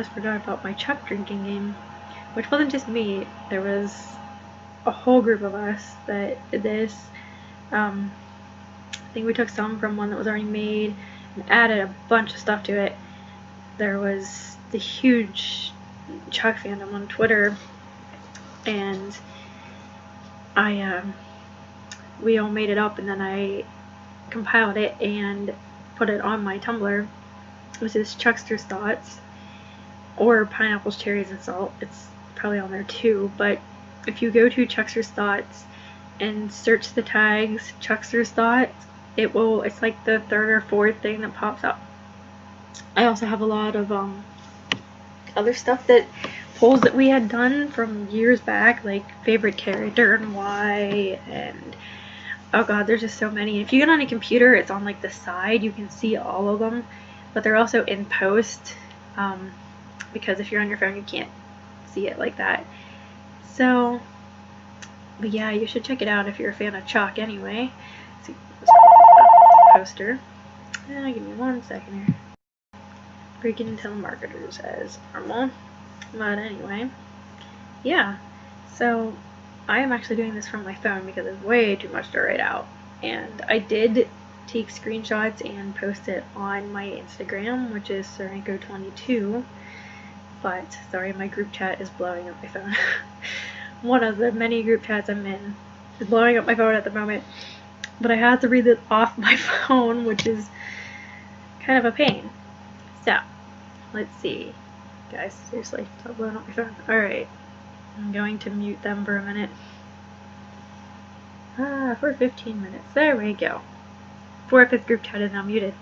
almost forgot about my Chuck drinking game, which wasn't just me. There was a whole group of us that did this. I think we took some from one that was already made and added a bunch of stuff to it. There was the huge Chuck fandom on Twitter, and we all made it up, and then I compiled it and put it on my Tumblr, which is Chuckster's Thoughts, or Pineapples, Cherries, and Salt. It's probably on there too, but if you go to Chuckster's Thoughts and search the tags Chuckster's Thoughts, it's like the third or fourth thing that pops up. I also have a lot of other stuff, that polls that we had done from years back, like favorite character and why, and oh god, there's just so many. If you get on a computer, it's on like the side, you can see all of them, but they're also in post, because if you're on your phone you can't see it like that. So, but yeah, you should check it out if you're a fan of Chuck anyway. So, poster. Give me 1 second here. Breaking into telemarketers as normal. But anyway, yeah. So I am actually doing this from my phone because it's way too much to write out. And I did take screenshots and post it on my Instagram, which is Serenko22. But sorry, my group chat is blowing up my phone. One of the many group chats I'm in is blowing up my phone at the moment. But I have to read it off my phone, which is kind of a pain. So, let's see. Guys, seriously, stop blowing up my phone. Alright. I'm going to mute them for a minute. For 15 minutes. There we go. 4/5 group chat is now muted.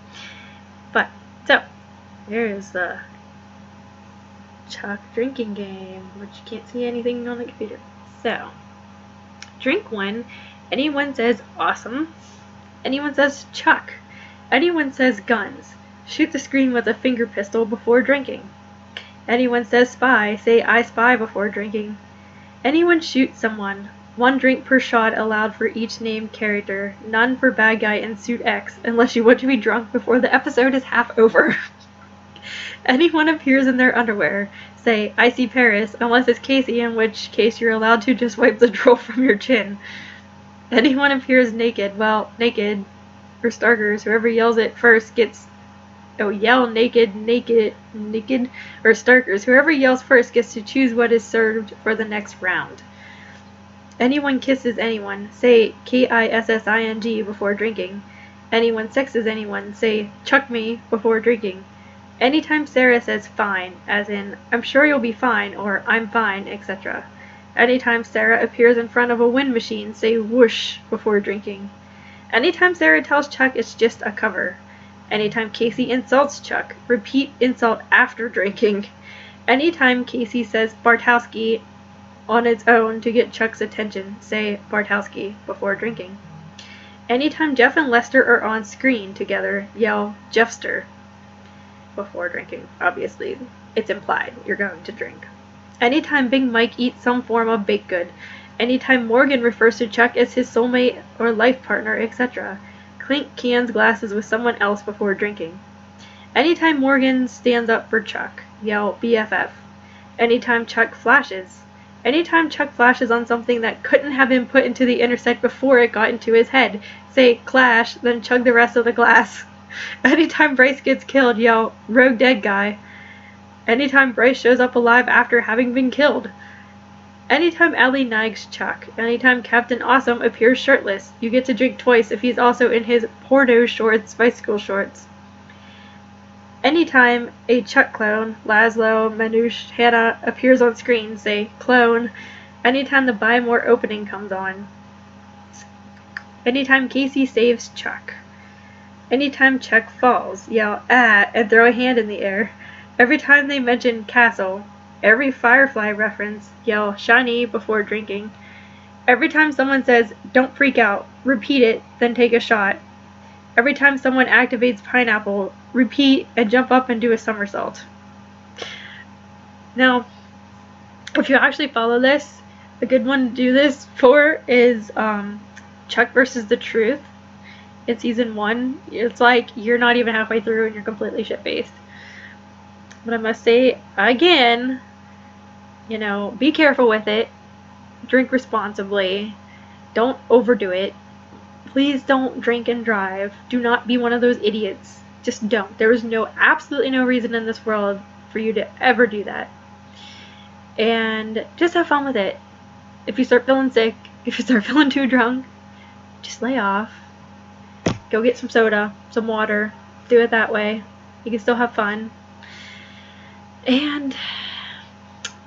But, so, there's the Chuck drinking game, which you can't see anything on the computer. So, drink 1. Anyone says awesome. Anyone says Chuck. Anyone says guns. Shoot the screen with a finger pistol before drinking. Anyone says spy, say I spy before drinking. Anyone shoot someone. 1 drink per shot allowed for each named character. None for bad guy in suit X, unless you want to be drunk before the episode is half over. Anyone appears in their underwear. Say, I see Paris, unless it's Casey, in which case you're allowed to just wipe the drool from your chin. Anyone appears naked. Well, naked, for starters, whoever yells it first gets... Oh, yell naked, naked, or starkers. Whoever yells first gets to choose what is served for the next round. Anyone kisses anyone. Say KISSING before drinking. Anyone sexes anyone. Say chuck me before drinking. Anytime Sarah says fine, as in I'm sure you'll be fine or I'm fine, etc. Anytime Sarah appears in front of a wind machine, say whoosh before drinking. Anytime Sarah tells Chuck it's just a cover. Anytime Casey insults Chuck, repeat insult after drinking. Anytime Casey says Bartowski on its own to get Chuck's attention, say Bartowski before drinking. Anytime Jeff and Lester are on screen together, yell Jeffster before drinking. Obviously, it's implied you're going to drink. Anytime Big Mike eats some form of baked good. Anytime Morgan refers to Chuck as his soulmate or life partner, etc. Clink cans glasses with someone else before drinking. Anytime Morgan stands up for Chuck, yell BFF. Anytime Chuck flashes. Anytime Chuck flashes on something that couldn't have been put into the intersect before it got into his head, say clash, then chug the rest of the glass. Anytime Bryce gets killed, yell rogue dead guy. Anytime Bryce shows up alive after having been killed. Anytime Ellie nags Chuck. Anytime Captain Awesome appears shirtless. You get to drink twice if he's also in his porno shorts, bicycle shorts. Anytime a Chuck clone, Laszlo, Manouche, Hannah, appears on screen, say clone. Anytime the Buy More opening comes on. Anytime Casey saves Chuck. Anytime Chuck falls, yell ah and throw a hand in the air. Every time they mention castle. Every Firefly reference, yell shiny before drinking. Every time someone says, don't freak out, repeat it, then take a shot. Every time someone activates pineapple, repeat and jump up and do a somersault. Now, if you actually follow this, a good one to do this for is Chuck versus the Truth. In season 1, it's like you're not even halfway through and you're completely shit-faced. But I must say again, you know, be careful with it. Drink responsibly. Don't overdo it. Please don't drink and drive. Do not be one of those idiots. Just don't. There is absolutely no reason in this world for you to ever do that. And just have fun with it. If you start feeling sick, if you start feeling too drunk, just lay off. Go get some soda, some water. Do it that way. You can still have fun. And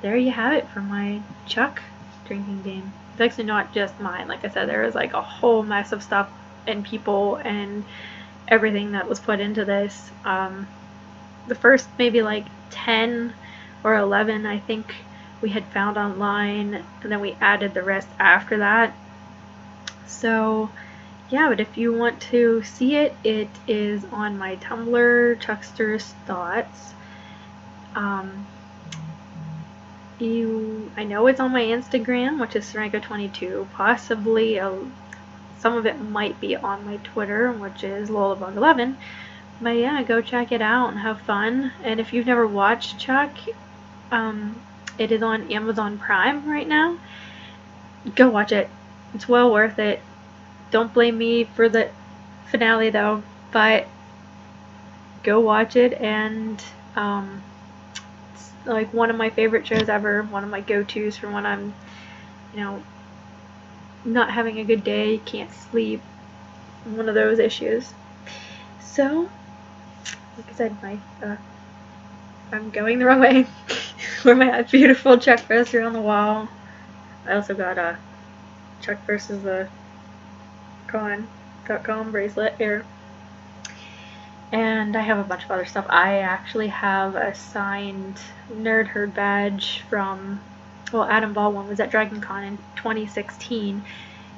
there you have it for my Chuck drinking game. It's actually not just mine. Like I said, there was like a whole mess of stuff and people and everything that was put into this. The first maybe like 10 or 11 I think we had found online, and then we added the rest after that. So yeah, but if you want to see it, it is on my Tumblr, Chuckster's Thoughts. I know it's on my Instagram, which is Serenko22. Possibly some of it might be on my Twitter, which is Lolabug11. But yeah, go check it out and have fun. And if you've never watched Chuck, it is on Amazon Prime right now. Go watch it. It's well worth it. Don't blame me for the finale though, but go watch it. And it's like one of my favorite shows ever, one of my go-tos for when I'm, you know, not having a good day, can't sleep, one of those issues. So, like I said, I'm going the wrong way. Where my beautiful Chuck poster on the wall. I also got a Chuck versus the Con.com bracelet here. And I have a bunch of other stuff. I actually have a signed Nerd Herd badge from, well, Adam Baldwin was at DragonCon in 2016,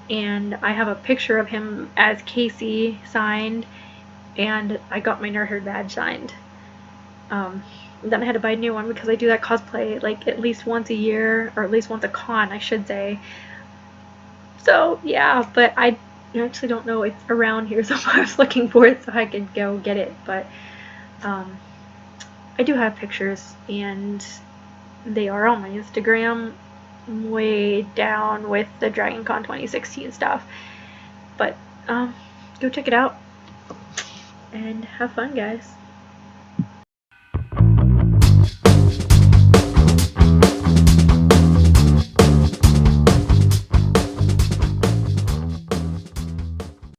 and I have a picture of him as Casey signed, and I got my Nerd Herd badge signed. Then I had to buy a new one because I do that cosplay like at least once a year, or at least once a con, I should say. So yeah, but I actually don't know it's around here, so I was looking for it so I could go get it. But I do have pictures, and they are on my Instagram, way down with the DragonCon 2016 stuff. But go check it out and have fun, guys.